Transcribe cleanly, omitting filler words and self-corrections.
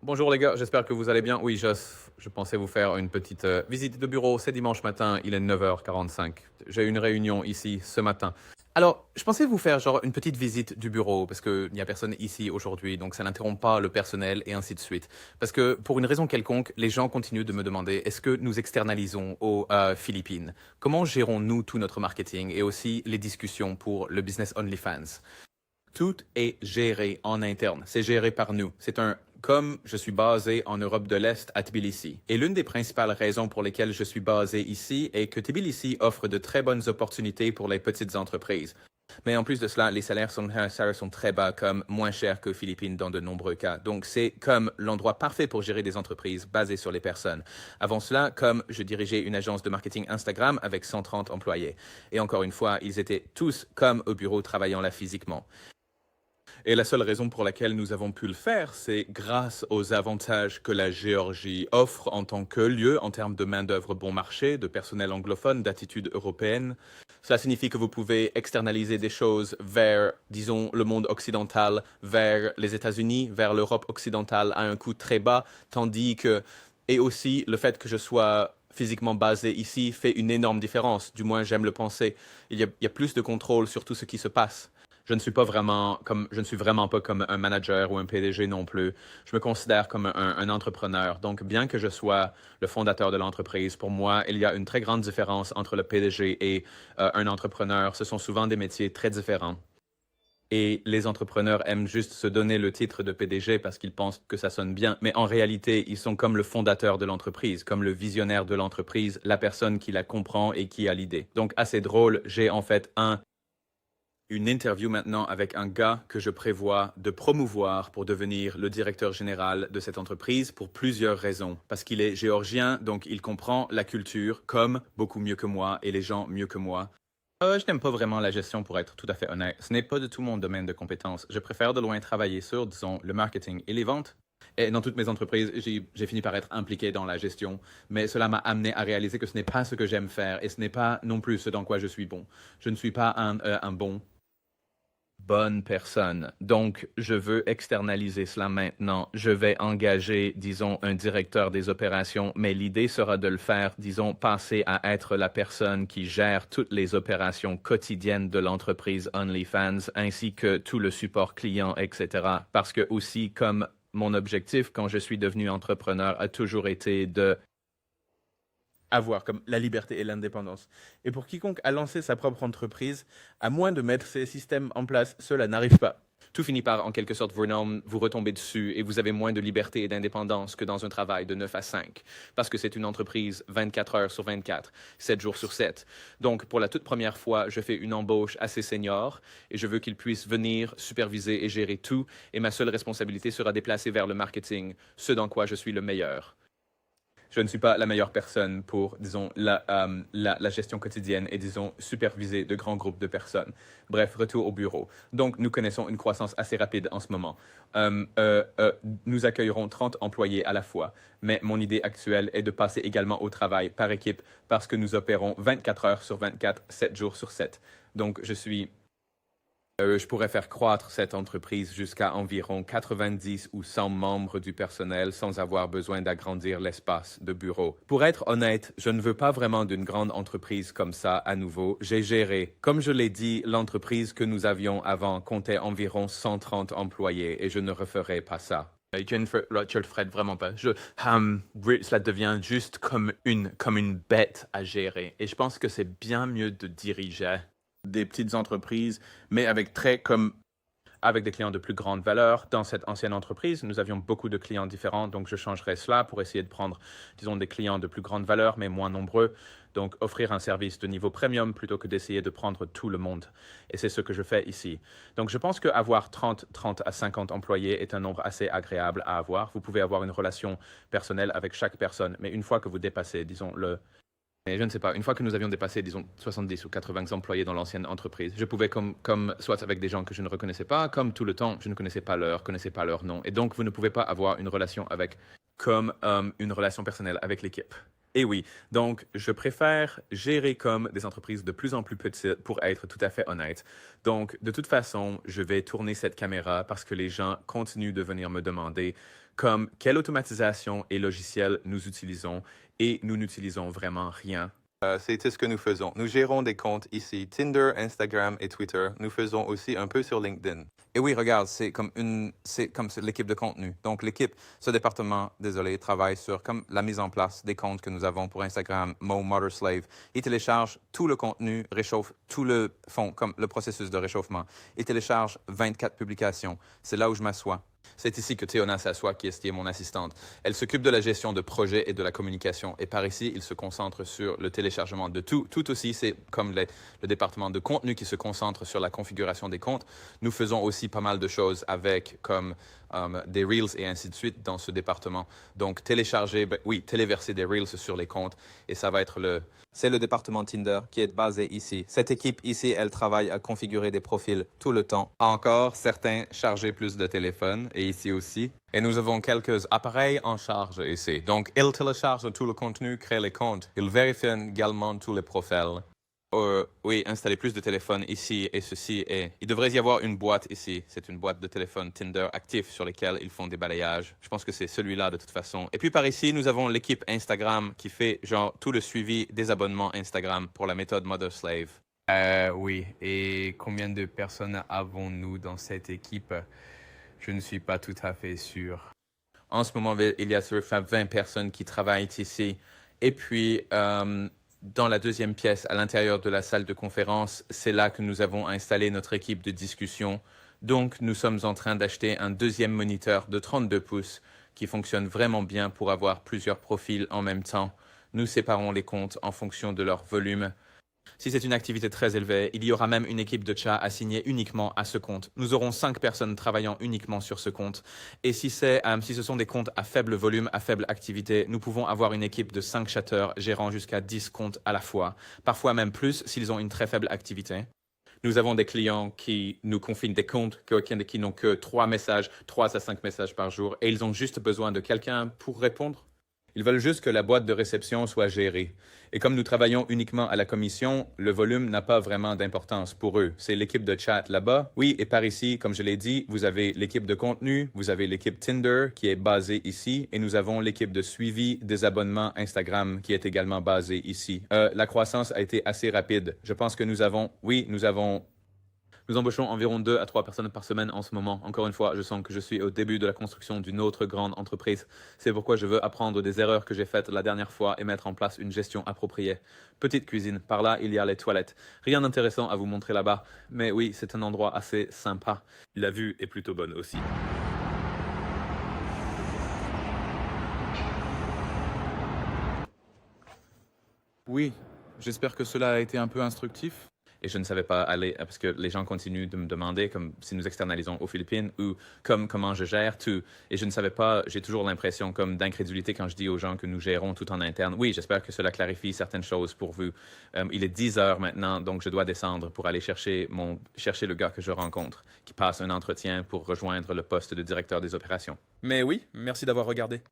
Bonjour les gars, j'espère que vous allez bien. Oui, je pensais vous faire une petite visite de bureau. C'est dimanche matin, il est 9h45. J'ai une réunion ici ce matin. Alors, je pensais vous faire genre une petite visite du bureau parce qu'il n'y a personne ici aujourd'hui, donc ça n'interrompt pas le personnel et ainsi de suite. Parce que pour une raison quelconque, les gens continuent de me demander est-ce que nous externalisons aux Philippines? Comment gérons-nous tout notre marketing et aussi les discussions pour le business OnlyFans? Tout est géré en interne. C'est géré par nous. Comme je suis basé en Europe de l'Est à Tbilissi. Et l'une des principales raisons pour lesquelles je suis basé ici est que Tbilissi offre de très bonnes opportunités pour les petites entreprises. Mais en plus de cela, les salaires sont très bas, comme moins chers qu'aux Philippines dans de nombreux cas. Donc c'est comme l'endroit parfait pour gérer des entreprises basées sur les personnes. Avant cela, comme je dirigeais une agence de marketing Instagram avec 130 employés. Et encore une fois, ils étaient tous comme au bureau travaillant là physiquement. Et la seule raison pour laquelle nous avons pu le faire, c'est grâce aux avantages que la Géorgie offre en tant que lieu en termes de main-d'œuvre bon marché, de personnel anglophone, d'attitude européenne. Cela signifie que vous pouvez externaliser des choses vers, disons, le monde occidental, vers les États-Unis, vers l'Europe occidentale à un coût très bas, tandis que, et aussi le fait que je sois physiquement basé ici fait une énorme différence. Du moins, j'aime le penser. Il y a plus de contrôle sur tout ce qui se passe. Je ne suis vraiment pas comme un manager ou un PDG non plus. Je me considère comme un entrepreneur. Donc, bien que je sois le fondateur de l'entreprise, pour moi, il y a une très grande différence entre le PDG et un entrepreneur. Ce sont souvent des métiers très différents. Et les entrepreneurs aiment juste se donner le titre de PDG parce qu'ils pensent que ça sonne bien. Mais en réalité, ils sont comme le fondateur de l'entreprise, comme le visionnaire de l'entreprise, la personne qui la comprend et qui a l'idée. Donc, assez drôle, j'ai en fait une interview maintenant avec un gars que je prévois de promouvoir pour devenir le directeur général de cette entreprise pour plusieurs raisons. Parce qu'il est géorgien, donc il comprend la culture comme beaucoup mieux que moi et les gens mieux que moi. Je n'aime pas vraiment la gestion pour être tout à fait honnête. Ce n'est pas du tout mon domaine de compétence. Je préfère de loin travailler sur, disons, le marketing et les ventes. Et dans toutes mes entreprises, j'ai fini par être impliqué dans la gestion, mais cela m'a amené à réaliser que ce n'est pas ce que j'aime faire et ce n'est pas non plus ce dans quoi je suis bon. Je ne suis pas un bonne personne. Donc, je veux externaliser cela maintenant. Je vais engager, disons, un directeur des opérations, mais l'idée sera de le faire, disons, passer à être la personne qui gère toutes les opérations quotidiennes de l'entreprise OnlyFans, ainsi que tout le support client, etc. Parce que aussi, comme mon objectif quand je suis devenu entrepreneur a toujours été de avoir comme la liberté et l'indépendance. Et pour quiconque a lancé sa propre entreprise, à moins de mettre ces systèmes en place, cela n'arrive pas. Tout finit par, en quelque sorte, vous retomber dessus et vous avez moins de liberté et d'indépendance que dans un travail de 9 à 5. Parce que c'est une entreprise 24 heures sur 24, 7 jours sur 7. Donc, pour la toute première fois, je fais une embauche assez senior et je veux qu'il puisse venir superviser et gérer tout. Et ma seule responsabilité sera déplacée vers le marketing, ce dans quoi je suis le meilleur. Je ne suis pas la meilleure personne pour, disons, la gestion quotidienne et, disons, superviser de grands groupes de personnes. Bref, retour au bureau. Donc, nous connaissons une croissance assez rapide en ce moment. Nous accueillerons 30 employés à la fois, mais mon idée actuelle est de passer également au travail par équipe parce que nous opérons 24 heures sur 24, 7 jours sur 7. Donc, je pourrais faire croître cette entreprise jusqu'à environ 90 ou 100 membres du personnel sans avoir besoin d'agrandir l'espace de bureau. Pour être honnête, je ne veux pas vraiment d'une grande entreprise comme ça à nouveau. J'ai géré. Comme je l'ai dit, l'entreprise que nous avions avant comptait environ 130 employés et je ne referai pas ça. Jennifer, je le ferai vraiment pas. Cela devient juste comme une bête à gérer. Et je pense que c'est bien mieux de diriger des petites entreprises, mais avec des clients de plus grande valeur. Dans cette ancienne entreprise, nous avions beaucoup de clients différents, donc je changerai cela pour essayer de prendre, disons, des clients de plus grande valeur, mais moins nombreux. Donc, offrir un service de niveau premium plutôt que d'essayer de prendre tout le monde. Et c'est ce que je fais ici. Donc, je pense qu'avoir 30 à 50 employés est un nombre assez agréable à avoir. Vous pouvez avoir une relation personnelle avec chaque personne, mais une fois que vous dépassez, disons, mais je ne sais pas, une fois que nous avions dépassé, disons, 70 ou 80 employés dans l'ancienne entreprise, je pouvais, comme soit avec des gens que je ne reconnaissais pas, comme tout le temps, je ne connaissais pas leur nom. Et donc, vous ne pouvez pas avoir une relation une relation personnelle avec l'équipe. Et oui, donc je préfère gérer comme des entreprises de plus en plus petites pour être tout à fait honnête. Donc de toute façon, je vais tourner cette caméra parce que les gens continuent de venir me demander comme quelle automatisation et logiciel nous utilisons et nous n'utilisons vraiment rien. C'est ce que nous faisons. Nous gérons des comptes ici, Tinder, Instagram et Twitter. Nous faisons aussi un peu sur LinkedIn. Et oui, regarde, c'est l'équipe de contenu. Donc l'équipe, ce département, désolé, travaille sur comme la mise en place des comptes que nous avons pour Instagram, Mo Motorslave. Ils téléchargent tout le contenu, réchauffent tout le fond, comme le processus de réchauffement. Ils téléchargent 24 publications. C'est là où je m'assois. C'est ici que Théona s'assoit, qui est mon assistante. Elle s'occupe de la gestion de projets et de la communication. Et par ici, il se concentre sur le téléchargement de tout. Tout aussi, c'est comme le département de contenu qui se concentre sur la configuration des comptes. Nous faisons aussi pas mal de choses avec comme des Reels et ainsi de suite dans ce département. Donc, téléverser des Reels sur les comptes. Et ça va être C'est le département Tinder qui est basé ici. Cette équipe ici, elle travaille à configurer des profils tout le temps. Encore, certains chargés plus de téléphone, et ici aussi. Et nous avons quelques appareils en charge ici. Donc, ils téléchargent tout le contenu, créent les comptes. Ils vérifient également tous les profils. Oui, installer plus de téléphones ici et ceci. Et il devrait y avoir une boîte ici. C'est une boîte de téléphone Tinder actif sur lesquels ils font des balayages. Je pense que c'est celui-là de toute façon. Et puis par ici, nous avons l'équipe Instagram qui fait genre tout le suivi des abonnements Instagram pour la méthode Mother Slave. Oui. Et combien de personnes avons-nous dans cette équipe? Je ne suis pas tout à fait sûr. En ce moment, il y a sur 20 personnes qui travaillent ici. Et puis, dans la deuxième pièce, à l'intérieur de la salle de conférence, c'est là que nous avons installé notre équipe de discussion. Donc, nous sommes en train d'acheter un deuxième moniteur de 32 pouces qui fonctionne vraiment bien pour avoir plusieurs profils en même temps. Nous séparons les comptes en fonction de leur volume. Si c'est une activité très élevée, il y aura même une équipe de chat assignée uniquement à ce compte. Nous aurons 5 personnes travaillant uniquement sur ce compte. Et si ce sont des comptes à faible volume, à faible activité, nous pouvons avoir une équipe de 5 chatteurs gérant jusqu'à 10 comptes à la fois. Parfois même plus s'ils ont une très faible activité. Nous avons des clients qui nous confient des comptes qui n'ont que 3 à 5 messages par jour et ils ont juste besoin de quelqu'un pour répondre. Ils veulent juste que la boîte de réception soit gérée. Et comme nous travaillons uniquement à la commission, le volume n'a pas vraiment d'importance pour eux. C'est l'équipe de chat là-bas. Oui, et par ici, comme je l'ai dit, vous avez l'équipe de contenu, vous avez l'équipe Tinder qui est basée ici, et nous avons l'équipe de suivi des abonnements Instagram qui est également basée ici. La croissance a été assez rapide. Je pense que nous embauchons environ 2 à 3 personnes par semaine en ce moment. Encore une fois, je sens que je suis au début de la construction d'une autre grande entreprise. C'est pourquoi je veux apprendre des erreurs que j'ai faites la dernière fois et mettre en place une gestion appropriée. Petite cuisine. Par là, il y a les toilettes. Rien d'intéressant à vous montrer là-bas. Mais oui, c'est un endroit assez sympa. La vue est plutôt bonne aussi. Oui, j'espère que cela a été un peu instructif. Et je ne savais pas aller, parce que les gens continuent de me demander comme si nous externalisons aux Philippines ou comment je gère tout. Et je ne savais pas, j'ai toujours l'impression comme d'incrédulité quand je dis aux gens que nous gérons tout en interne. Oui, j'espère que cela clarifie certaines choses pour vous. Il est 10 heures maintenant, donc je dois descendre pour aller chercher le gars que je rencontre, qui passe un entretien pour rejoindre le poste de directeur des opérations. Mais oui, merci d'avoir regardé.